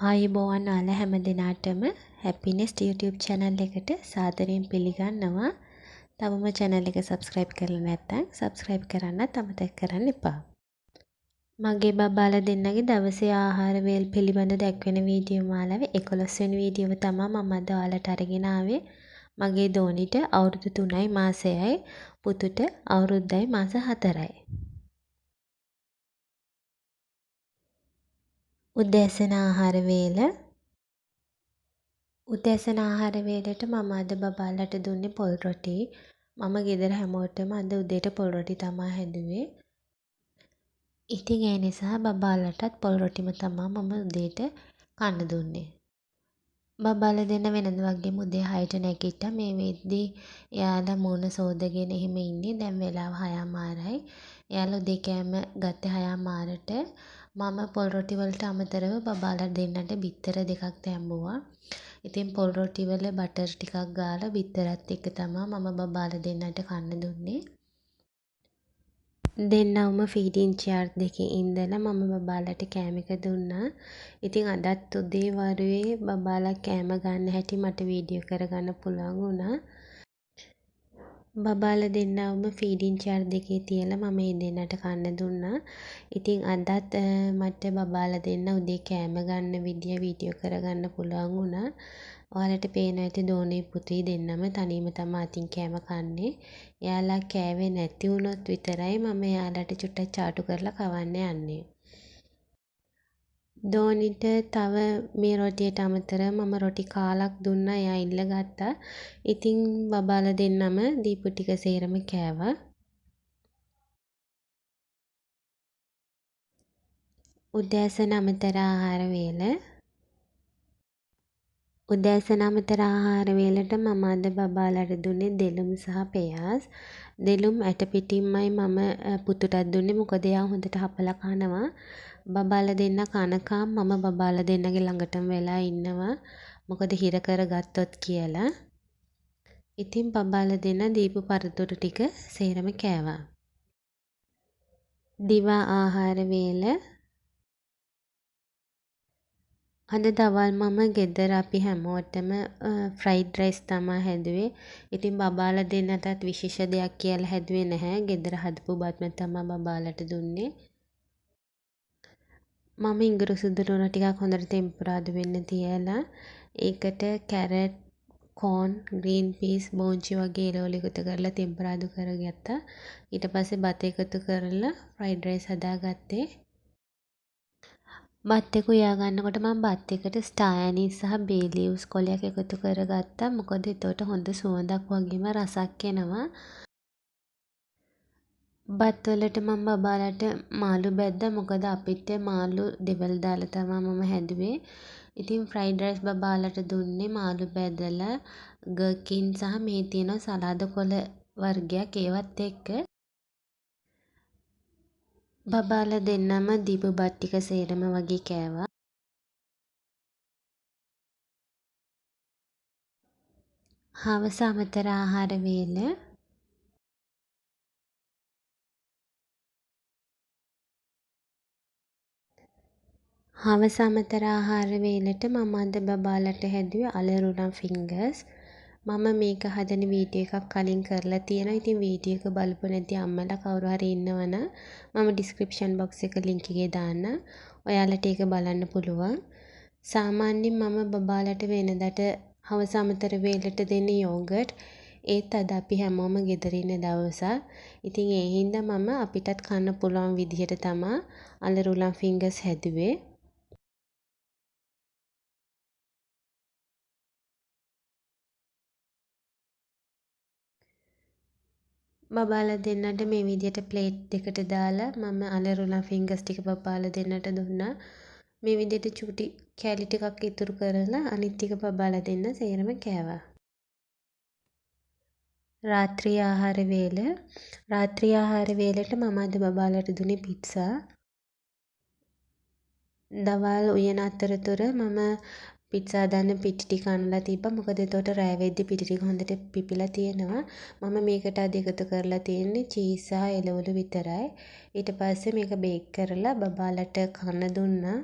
ආයුබෝවන් ඔයාලා හැම දිනාටම හැපිනෙස් YouTube channel එකට සාදරයෙන් පිළිගන්නවා. තවම channel එක subscribe කරලා නැත්නම් subscribe කරන්නත් අමතක කරන්න එපා. මගේ බබාලා දෙන්නගේ දවසේ ආහාර වේල් පිළිබඳ දැක්වෙන වීඩියෝ මාලාවේ 11 වෙනි වීඩියෝව තමයි මම අද ඔයාලට අරගෙන ආවේ. මගේ දෝනිට අවුරුදු 3යි මාසයයි පුතුට අවුරුද්දයි මාස 4යි. උදෑසන ආහාර වේල උදෑසන ආහාර වේලට මම අද බබාලට දුන්නේ පොල් රොටි. මම ගෙදර හැමෝටම අද උදේට පොල් රොටි තමයි හැදුවේ. ඉතින් ඒ නිසා බබාලටත් පොල් රොටිම තමයි මම උදේට කන්න දුන්නේ. බබාලා දෙන්න වෙනද වගේම උදේ 6ට නැගිට්ටා. මේ වෙද්දී එයාලා මූණ සෝදගෙන එහෙම ඉන්නේ. දැන් වෙලාව 6:00යි. එයාලා උදේ කෑම ගත්තේ 6:00ට. මම පොල් රොටි වලට අමතරව බබාලා දෙන්නට බිත්තර දෙකක් දැම්මුවා. ඉතින් පොල් රොටි වල බටර් ටිකක් ගාලා බිත්තරත් එක්ක තමයි මම බබාලා දෙන්නට කන්න දුන්නේ. දෙන්නවම ෆීඩින් චෙයාර් දෙකේ ඉඳලා මම බබාලට කෑම එක දුන්නා. ඉතින් අදත් උදේ වරුවේ බබාලා කෑම ගන්න හැටි මට වීඩියෝ කරගන්න පුළුවන් වුණා. බබාලා දෙන්නවම ෆීඩින් චෙයාර් දෙකේ තියලා මම ඒ දෙන්නට කන්න දුන්නා. ඉතින් අදත් මට බබාලා දෙන්න උදේ කෑම ගන්න විදිය වීඩියෝ කරගන්න පුළුවන් වුණා. ඔයාලට පේනවා ඇති දෝනේ පුතුයි දෙන්නම තනියම තමයි අතින් කෑම කන්නේ. එයාලා කෑවේ නැති වුණොත් විතරයි මම එයාලට චුට්ටක් චාටු කරලා කවන්න යන්නේ. දෝනිට තව මේ රොටියට අමතරව මම රොටි කාලක් දුන්නා. එයා ඉල්ලගත්තා. ඉතින් බබාලා දෙන්නම දීපු ටික සේරම කෑවා. උදෑසන අමතර ආහාර වේල උදෑසන අමතර ආහාර වේලට මම අද බබාලට දුන්නේ දෙලුම් සහ පෙයාස්. දෙලුම් ඇට පිටින්මයි මම පුතුටත් දුන්නේ. මොකද එයා හොඳට හපලා කනවා. බබාලා දෙන්න කනකම් මම බබාලා දෙන්නගේ ළඟටම වෙලා ඉන්නවා. මොකද හිර කරගත්තොත් කියලා. ඉතින් බබාලා දෙන්න දීපු පරතුරු ටික සේරම කෑවා. දිවා ආහාර වේල අද දවල් මම ගෙදර අපි හැමෝටම ෆ්‍රයිඩ් රයිස් තමයි හැදුවේ. ඉතින් බබාලා දෙන්නටත් විශේෂ දෙයක් කියලා හැදුවේ නැහැ. ගෙදර හදපු බත්ම තමයි බබාලට දුන්නේ. මම ඉඟුරු සුදුරුණ ටිකක් හොඳට තෙම්පරාදු වෙන්න තියලා ඒකට කැරට්, කෝන්, ග්‍රීන් පීස්, බෝංචි වගේ එළවලු එකතු කරලා තෙම්පරාදු කරගත්තා. ඊට පස්සේ බත එකතු කරලා ෆ්‍රයිඩ් රයිස් හදාගත්තේ. බත් එක උයා ගන්නකොට මම බත් එකට ස්ටාර් ඇනීස් සහ බේ ලීව්ස් කොලයක් එකතු කරගත්තා. මොකද එතකොට හොඳ සුවඳක් වගේම රසක් එනවා. බත් වලට මම බබාලට මාළු බැද්දා. මොකද අපිට මාළු දෙවල් දාලා තමයි මම හැදුවේ. ඉතින් ෆ්‍රයිඩ් රයිස් බබාලට දුන්නේ මාළු බැදලා ගර්කින් සහ මේ තියෙන සලාද කොළ වර්ගයක් ඒවත් එක්ක. බබාලා දෙන්නම දීපු බත් ටික සේරම වගේ කෑවා. හවස අමතර ආහාර වේල හවස අමතර ආහාර වේලට මම අද බබාලට හැදුවේ අලරුණම් ෆින්ගර්ස්. මම මේක හදන වීඩියෝ එකක් කලින් කරලා තියෙනවා. ඉතින් වීඩියෝ එක බලපු නැති අම්මලා කවුරු හරි ඉන්නවනම් මම ඩිස්ක්‍රිප්ෂන් බොක්ස් එක ලින්ක් එකේ දාන්න. ඔයාලට ඒක බලන්න පුළුවන්. සාමාන්‍යයෙන් මම බබාලට වෙනදට හවස අමතර වේලට දෙන්නේ යෝගට්. ඒත් අද අපි හැමෝම ගෙදර ඉන්න දවසක්. ඉතින් ඒ හින්දා මම අපිටත් කන්න පුළුවන් විදිහට තමයි අලරුණම් ෆින්ගර්ස් හැදුවේ. බබාලා දෙන්නට මේ විදිහට ප්ලේට් දෙකට දාලා මම අලරුණම් ෆින්ගර්ස් ටික බබාලා දෙන්නට දුන්නා. මේ විදිහට චූටි කෑලි ටිකක් ඉතුරු කරලා අනිත් ටික බබාලා දෙන්න සේරම කෑවා. රාත්‍රී ආහාර වේල රාත්‍රී ආහාර වේලට මම අද බබාලට දුන්නේ පිට්සා. දවල් උයන අතරතුර මම පිට්සා දාන්න පිටි ටික අනලා තිබ්බා. මොකද එතකොට රෑ වෙද්දි පිටි ටික හොඳට පිපිලා තියෙනවා. මම මේකට අද එකතු කරලා තියෙන්නේ චීස් සහ එළවලු විතරයි. ඊට පස්සේ මේක බේක් කරලා බබාලට කන්න දුන්නා.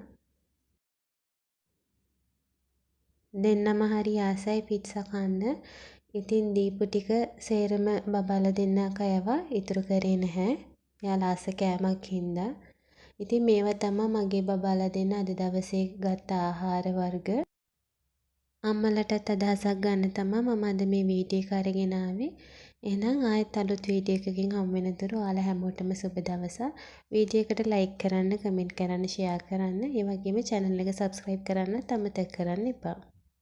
දෙන්නම හරි ආසයි පිට්සා කන්න. ඉතින් දීපු ටික සේරම බබාලා දෙන්නා කෑවා. ඉතුරු කරේ නැහැ. එයාලා ආස කෑමක් හින්දා. ඉතින් මේවා තමයි මගේ බබාලා දෙන්න අද දවසේ ගත්ත ආහාර වර්ග. අම්මලටත් අදහසක් ගන්න තමයි මම අද මේ වීඩියෝ එක අරගෙන ආවේ. එහෙනම් ආයෙත් අලුත් වීඩියෝ එකකින් හමු වෙනතුරු ඔයාලා හැමෝටම සුබ දවසක්. වීඩියෝ එකට ලයික් කරන්න, කමෙන්ට් කරන්න, ෂෙයා කරන්න. ඒ වගේම channel එක subscribe කරන්නත් අමතක කරන්න එපා.